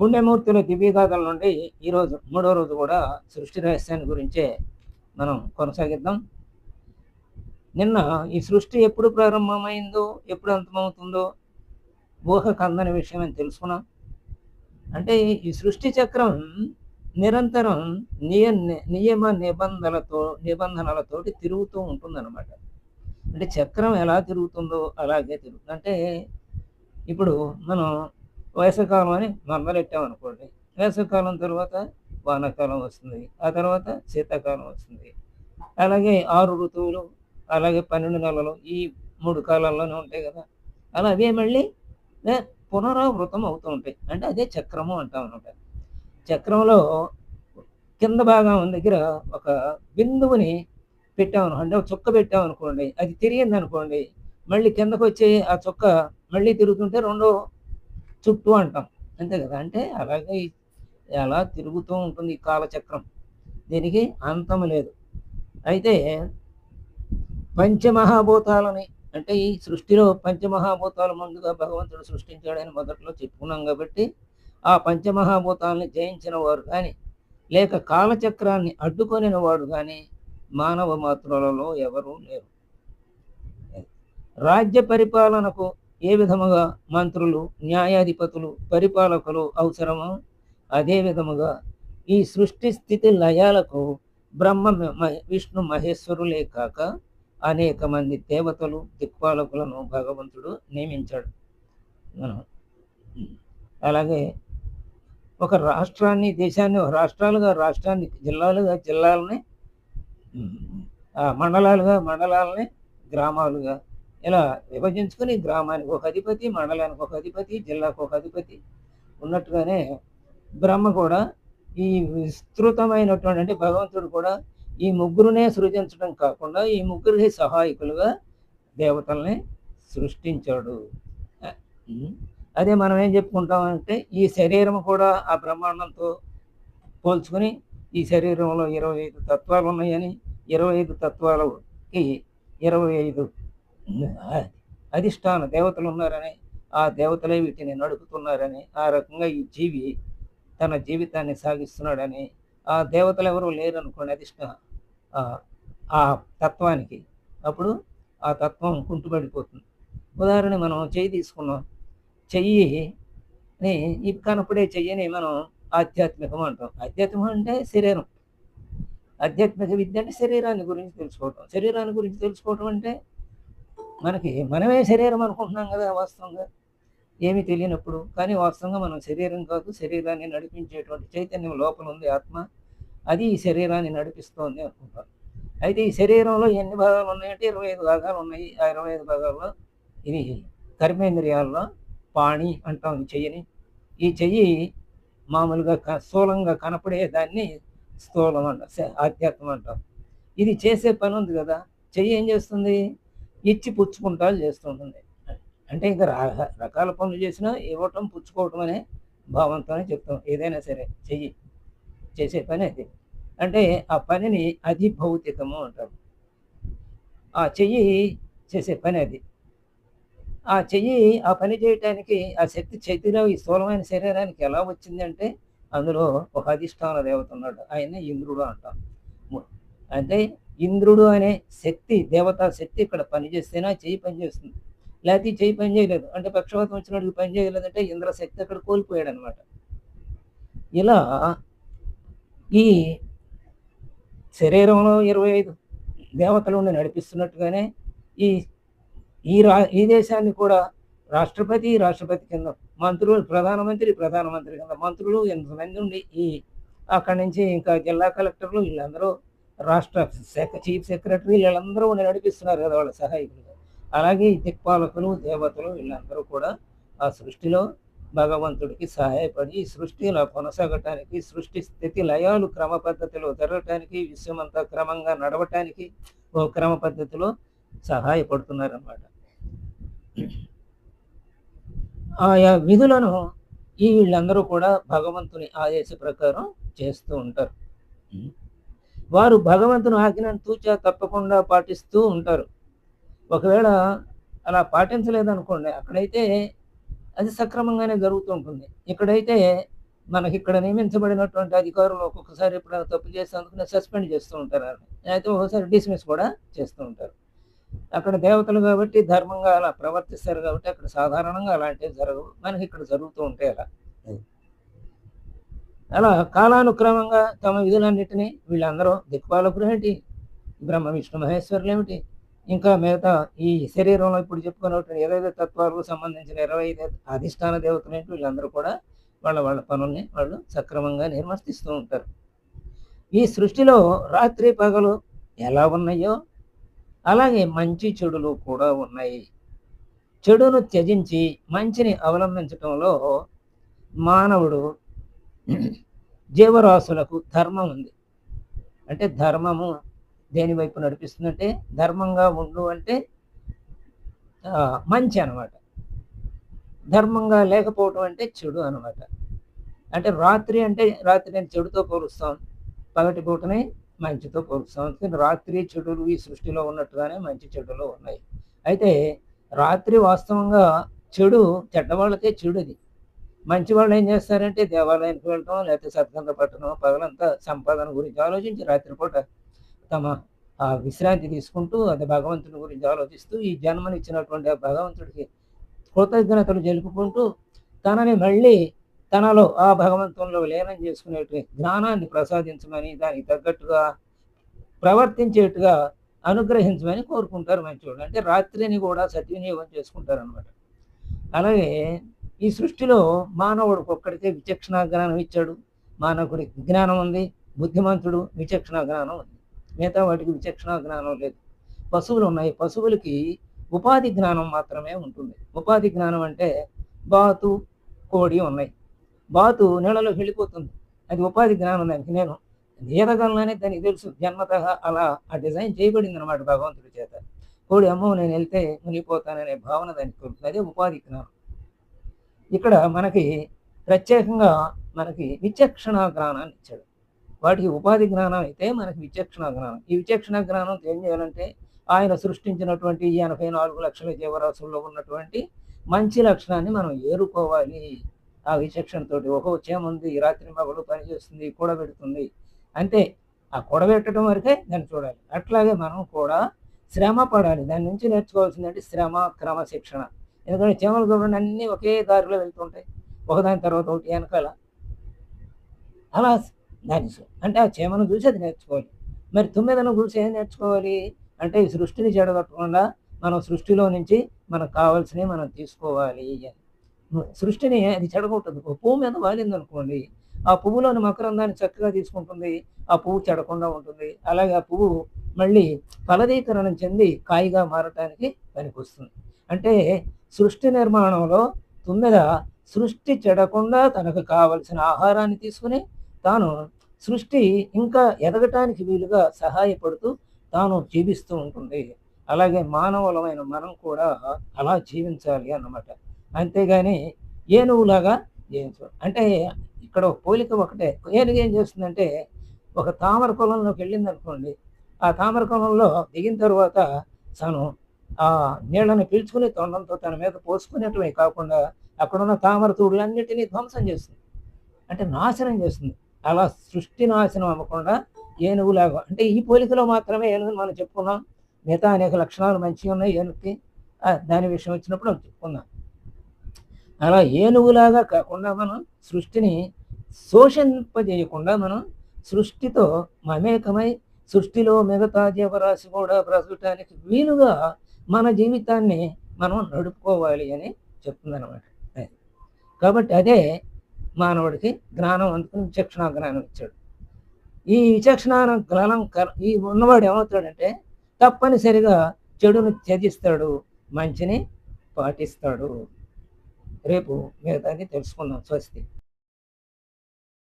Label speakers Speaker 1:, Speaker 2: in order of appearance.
Speaker 1: పుణ్యమూర్తుల దివ్యగాథల నుండి ఈరోజు మూడో రోజు కూడా సృష్టి రహస్యాన్ని గురించే మనం కొనసాగిద్దాం. నిన్న ఈ సృష్టి ఎప్పుడు ప్రారంభమైందో ఎప్పుడు అంతమవుతుందో ఊహకు అందని విషయం అని తెలుసుకున్నాం. అంటే ఈ సృష్టి చక్రం నిరంతరం నియమ నిబంధనలతోటి తిరుగుతూ ఉంటుందన్నమాట. అంటే చక్రం ఎలా తిరుగుతుందో అలాగే తిరుగుతుంది. అంటే ఇప్పుడు మనం వేసవికాలం అని మొదలెట్టామనుకోండి, వేసవికాలం తర్వాత వానాకాలం వస్తుంది, ఆ తర్వాత శీతాకాలం వస్తుంది. అలాగే 6 ఋతువులు, అలాగే 12 నెలలు ఈ 3 కాలాల్లోనే ఉంటాయి కదా. అలా అవే మళ్ళీ పునరావృతం అవుతూ ఉంటాయి. అంటే అదే చక్రము అంటాం అనమాట. చక్రంలో కింద భాగం దగ్గర ఒక బిందువుని పెట్టామను అంటే ఒక చుక్క పెట్టామనుకోండి, అది తిరిగింది అనుకోండి, మళ్ళీ కిందకు వచ్చి ఆ చుక్క మళ్ళీ తిరుగుతుంటే రెండో చుట్టూ అంటాం. అంతే కదా. అంటే అలాగే అలా తిరుగుతూ ఉంటుంది ఈ కాలచక్రం. దీనికి అంతం లేదు. అయితే పంచమహాభూతాలని అంటే ఈ సృష్టిలో పంచమహాభూతాలు ముందుగా భగవంతుడు సృష్టించాడని మొదట్లో చెప్పుకున్నాం కాబట్టి ఆ పంచమహాభూతాలని జయించిన వారు కానీ లేక కాలచక్రాన్ని అడ్డుకొనిన వాడు కానీ మానవ మాతృలలో ఎవరూ లేరు. రాజ్య పరిపాలనకు ఏ విధముగా మంత్రులు, న్యాయాధిపతులు, పరిపాలకులు అవసరమో అదే విధముగా ఈ సృష్టి స్థితి లయాలకు బ్రహ్మ విష్ణు మహేశ్వరులే కాక అనేక మంది దేవతలు, దిక్పాలకులను భగవంతుడు నియమించాడు. అలాగే ఒక రాష్ట్రాన్ని, దేశాన్ని రాష్ట్రాలుగా, రాష్ట్రాన్ని జిల్లాలుగా, జిల్లాలని మండలాలని గ్రామాలుగా ఇలా విభజించుకుని గ్రామానికి ఒక అధిపతి, మండలానికి ఒక అధిపతి, జిల్లాకు ఒక అధిపతి ఉన్నట్టుగానే బ్రహ్మ కూడా ఈ విస్తృతమైనటువంటి అంటే భగవంతుడు కూడా ఈ ముగ్గురునే సృజించడం కాకుండా ఈ ముగ్గురికి సహాయకులుగా దేవతల్ని సృష్టించాడు. అదే మనం ఏం చెప్పుకుంటామంటే ఈ శరీరం కూడా ఆ బ్రహ్మాండంతో పోల్చుకొని ఈ శరీరంలో 25 తత్వాలు ఉన్నాయని, 25 తత్వాలకి 25 అధిష్టాన దేవతలు ఉన్నారని, ఆ దేవతలే వీటిని నడుపుతున్నారని, ఆ రకంగా ఈ జీవి తన జీవితాన్ని సాగిస్తున్నాడని, ఆ దేవతలు ఎవరు లేరనుకోండి ఆ తత్వానికి, అప్పుడు ఆ తత్వం కుంటుపడిపోతుంది. ఉదాహరణ మనం చెయ్యి తీసుకున్నాం. చెయ్యిని ఈ కనపడే చెయ్యిని మనం ఆధ్యాత్మికం అంటాం. ఆధ్యాత్మికం అంటే శరీరం. ఆధ్యాత్మిక విద్య అంటే శరీరాన్ని గురించి తెలుసుకోవటం. శరీరాన్ని గురించి తెలుసుకోవటం అంటే మనమే శరీరం అనుకుంటున్నాం కదా వాస్తవంగా, ఏమీ తెలియనప్పుడు. కానీ వాస్తవంగా మనం శరీరం కాదు, శరీరాన్ని నడిపించేటువంటి చైతన్యం లోపల ఉంది, ఆత్మ. అది ఈ శరీరాన్ని నడిపిస్తోంది అనుకుంటాం. అయితే ఈ శరీరంలో ఎన్ని భాగాలు ఉన్నాయంటే 25 భాగాలు ఉన్నాయి. ఆ 25 భాగాల్లో ఇది కర్మేంద్రియాల్లో పాణి అంటాం ఈ చెయ్యిని. ఈ చెయ్యి మామూలుగా స్థూలంగా కనపడే దాన్ని స్థూలం అంటాం, ఆధ్యాత్మం అంటాం. ఇది చేసే పని ఉంది కదా. చెయ్యి ఏం చేస్తుంది? ఇచ్చి పుచ్చుకుంటా చేస్తుంటుంది. అంటే ఇంకా రకాల పనులు చేసినా ఇవ్వటం, పుచ్చుకోవటం అనే భావంతోనే చెప్తాం. ఏదైనా సరే చెయ్యి చేసే పని అది. అంటే ఆ పనిని అధిభౌతికము అంటారు. ఆ చెయ్యి చేసే పని అది. ఆ చెయ్యి ఆ పని చేయటానికి ఆ శక్తి చేతిలో ఈ స్థూలమైన శరీరానికి ఎలా వచ్చిందంటే అందులో ఒక అధిష్టాన దేవత ఉన్నాడు. ఆయన్ని ఇంద్రుడు అంటాం. అంటే ఇంద్రుడు అనే శక్తి, దేవతా శక్తి ఇక్కడ పనిచేస్తేనే చెయ్యి పనిచేస్తుంది. లేకపోతే చెయ్యి పని చేయలేదు అంటే పక్షవాతం వచ్చినట్టుగా పని చేయలేదంటే ఇంద్రశక్తి అక్కడ కోల్పోయాడు అనమాట. ఇలా ఈ శరీరంలో 25 దేవతలు నడిపిస్తున్నట్టుగానే ఈ ఈ దేశాన్ని కూడా రాష్ట్రపతి కింద, మంత్రులు ప్రధానమంత్రి కింద, మంత్రులు ఎంతమంది ఉండి అక్కడి నుంచి ఇంకా జిల్లా కలెక్టర్లు వీళ్ళందరూ, రాష్ట్ర చీఫ్ సెక్రటరీ వీళ్ళందరూ నడిపిస్తున్నారు కదా వాళ్ళ సహాయకులుగా. అలాగే ఈ దిక్పాలకులు, దేవతలు వీళ్ళందరూ కూడా ఆ సృష్టిలో భగవంతుడికి సహాయపడి ఈ సృష్టి ఇలా కొనసాగటానికి, సృష్టి స్థితి లయాలు క్రమ పద్ధతిలో జరగటానికి, విశ్వమంతా క్రమంగా నడవటానికి ఓ క్రమ పద్ధతిలో సహాయపడుతున్నారన్నమాట. ఆయా విధులను వీళ్ళందరూ కూడా భగవంతుని ఆదేశ ప్రకారం చేస్తూ ఉంటారు. వారు భగవంతుని ఆజ్ఞను తూచా తప్పకుండా పాటిస్తూ ఉంటారు. ఒకవేళ అలా పాటించలేదనుకోండి, అక్కడైతే అది సక్రమంగానే జరుగుతూ ఉంటుంది. ఇక్కడైతే మనకిక్కడ నియమించబడినటువంటి అధికారులు ఒక్కొక్కసారి ఎప్పుడైనా తప్పు చేస్తే అందుకనే సస్పెండ్ చేస్తూ ఉంటారు. అయితే ఒక్కోసారి డిస్మిస్ కూడా చేస్తూ ఉంటారు. అక్కడ దేవతలు కాబట్టి ధర్మంగా అలా ప్రవర్తిస్తారు కాబట్టి అక్కడ సాధారణంగా అలాంటివి జరగవు. మనకిక్కడ జరుగుతూ ఉంటాయి అలా. అలా కాలానుక్రమంగా తమ విధులన్నిటిని వీళ్ళందరూ దిక్పాలకులేమిటి, బ్రహ్మ విష్ణు మహేశ్వరులేమిటి, ఇంకా మిగతా ఈ శరీరంలో ఇప్పుడు చెప్పుకున్నటువంటి 25 తత్వాలకు సంబంధించిన 25 అధిష్టాన దేవతలేంటి వీళ్ళందరూ కూడా వాళ్ళ పనుల్ని వాళ్ళు సక్రమంగా నిర్వర్తిస్తూ ఉంటారు. ఈ సృష్టిలో రాత్రి పగలు ఎలా ఉన్నాయో అలాగే మంచి చెడులు కూడా ఉన్నాయి. చెడును త్యజించి మంచిని అవలంబించటంలో మానవుడు జీవరాశులకు ధర్మం ఉంది. అంటే ధర్మము దేని వైపు నడిపిస్తుందంటే ధర్మంగా ఉండు అంటే మంచి అనమాట. ధర్మంగా లేకపోవటం అంటే చెడు అనమాట. అంటే రాత్రి అంటే రాత్రిని చెడుతో పోలుస్తాం, పగటి పూటని మంచితో పోలుస్తాం. అందుకని రాత్రి చెడులు ఈ సృష్టిలో ఉన్నట్టుగానే మంచి చెడులు ఉన్నాయి. అయితే రాత్రి వాస్తవంగా చెడు చెడ్డవాళ్ళకే చెడుది. మంచి వాళ్ళు ఏం చేస్తారంటే దేవాలయానికి వెళ్ళటం లేకపోతే సత్సంగ పట్టడం, పగలంతా సంపాదన గురించి ఆలోచించి రాత్రిపూట తమ విశ్రాంతి తీసుకుంటూ అది భగవంతుని గురించి ఆలోచిస్తూ ఈ జన్మనిచ్చినటువంటి ఆ భగవంతుడికి కృతజ్ఞతలు జరుపుకుంటూ తనని మళ్ళీ తనలో ఆ భగవంతునిలో లీనం చేసుకునేటువంటి జ్ఞానాన్ని ప్రసాదించమని దానికి తగ్గట్టుగా ప్రవర్తించేట్టుగా అనుగ్రహించమని కోరుకుంటారు మంచివాళ్ళు. అంటే రాత్రిని కూడా సద్వినియోగం చేసుకుంటారు అనమాట. అలాగే ఈ సృష్టిలో మానవుడికి ఒక్కడికే విచక్షణ జ్ఞానం ఇచ్చాడు. మానవుడికి జ్ఞానం ఉంది, బుద్ధిమంతుడు విచక్షణ జ్ఞానం ఉంది. మిగతా వాటికి విచక్షణ జ్ఞానం లేదు. పశువులు ఉన్నాయి, పశువులకి ఉపాధి జ్ఞానం మాత్రమే ఉంటుంది. ఉపాధి జ్ఞానం అంటే బాతు, కోడి ఉన్నాయి. బాతు నీళ్ళలోకి వెళ్ళిపోతుంది, అది ఉపాధి జ్ఞానం. దానికి నేను ఈదగలనని దానికి తెలుసు, జన్మతః అలా ఆ డిజైన్ చేయబడింది అనమాట భగవంతుడి చేత. కోడి అమ్మో నేను వెళ్తే మునిగిపోతాననే భావన దానికి తెలుసు, అదే ఉపాధి జ్ఞానం. ఇక్కడ మనకి ప్రత్యేకంగా మనకి విచక్షణ జ్ఞానాన్ని ఇచ్చాడు. వాటికి ఉపాధి జ్ఞానం అయితే మనకి విచక్షణ జ్ఞానం. ఈ విచక్షణ జ్ఞానం ఏం చేయాలంటే ఆయన సృష్టించినటువంటి 84 లక్షల జీవరాశుల్లో ఉన్నటువంటి మంచి లక్షణాన్ని మనం ఏరుకోవాలి. ఆ విచక్షణతోటి ఓహో చేముంది రాత్రి మగలు పనిచేస్తుంది, కూడబెడుతుంది, అంతే. ఆ కూడబెట్టడం వరకే దాన్ని చూడాలి. అట్లాగే మనం కూడా శ్రమ పడాలి. దాని నుంచి నేర్చుకోవాల్సిందంటే శ్రమ, క్రమశిక్షణ. ఎందుకంటే చేమలు చూడండి అన్నీ ఒకే దారిలో వెళ్తుంటాయి, ఒకదాని తర్వాత ఒకటి వెనకాల. అలా దాని అంటే ఆ చేమను చూసి అది నేర్చుకోవాలి. మరి తుమ్మెదను చూసి ఏం నేర్చుకోవాలి అంటే ఈ సృష్టిని చెడగొట్టకుండా మనం సృష్టిలో నుంచి మనకు కావాల్సినవి మనం తీసుకోవాలి. సృష్టిని అది చెడగొట్టదు. ఒక పువ్వు మీద వాలిందనుకోండి, ఆ పువ్వులోని మకరందాన్ని చక్కగా తీసుకుంటుంది, ఆ పువ్వు చెడకుండా ఉంటుంది. అలాగే ఆ పువ్వు మళ్ళీ ఫలదీకరణం చెంది కాయగా మారటానికి పనికొస్తుంది. అంటే సృష్టి నిర్మాణంలో తుమ్మెద సృష్టి చెడకుండా తనకు కావలసిన ఆహారాన్ని తీసుకుని తాను సృష్టి ఇంకా ఎదగటానికి వీలుగా సహాయపడుతూ తాను జీవిస్తూ ఉంటుంది. అలాగే మానవులమైన మనం కూడా అలా జీవించాలి అన్నమాట. అంతేగాని ఏనుగులాగా జీవించు. అంటే ఇక్కడ పోలిక ఒకటే. ఏనుగు ఏం చేస్తుందంటే ఒక తామర పొలంలోకి వెళ్ళింది అనుకోండి, ఆ తామర పొలంలో దిగిన తర్వాత తను ఆ నీళ్ళని పీల్చుకుని తొండంతో తన మీద పోసుకునేటమే కాకుండా అక్కడున్న తామర తూడులన్నిటినీ ధ్వంసం చేస్తుంది, అంటే నాశనం చేస్తుంది. అలా సృష్టి నాశనం అవ్వకుండా ఏనుగులాగా, అంటే ఈ పోలికలో మాత్రమే ఏనుగుని మనం చెప్పుకున్నాం. మిగతా అనేక లక్షణాలు మంచిగా ఉన్నాయి ఏనుగుకి, దాని విషయం వచ్చినప్పుడు మనం చెప్పుకుందాం. అలా ఏనుగులాగా కాకుండా మనం సృష్టిని శోషింపజేయకుండా మనం సృష్టితో మమేకమై సృష్టిలో మిగతా జీవరాశి కూడా బ్రతకటానికి వీలుగా మన జీవితాన్ని మనం నడుపుకోవాలి అని చెప్తుందన్నమాట. కాబట్టి అదే మానవుడికి జ్ఞానం అందుకుని విచక్షణ జ్ఞానం ఇచ్చాడు. ఈ విచక్షణ జ్ఞానం ఈ ఉన్నవాడు ఏమవుతాడంటే తప్పనిసరిగా చెడును త్యజిస్తాడు, మంచిని పాటిస్తాడు. రేపు మిగతాది తెలుసుకుందాం. స్వస్తి.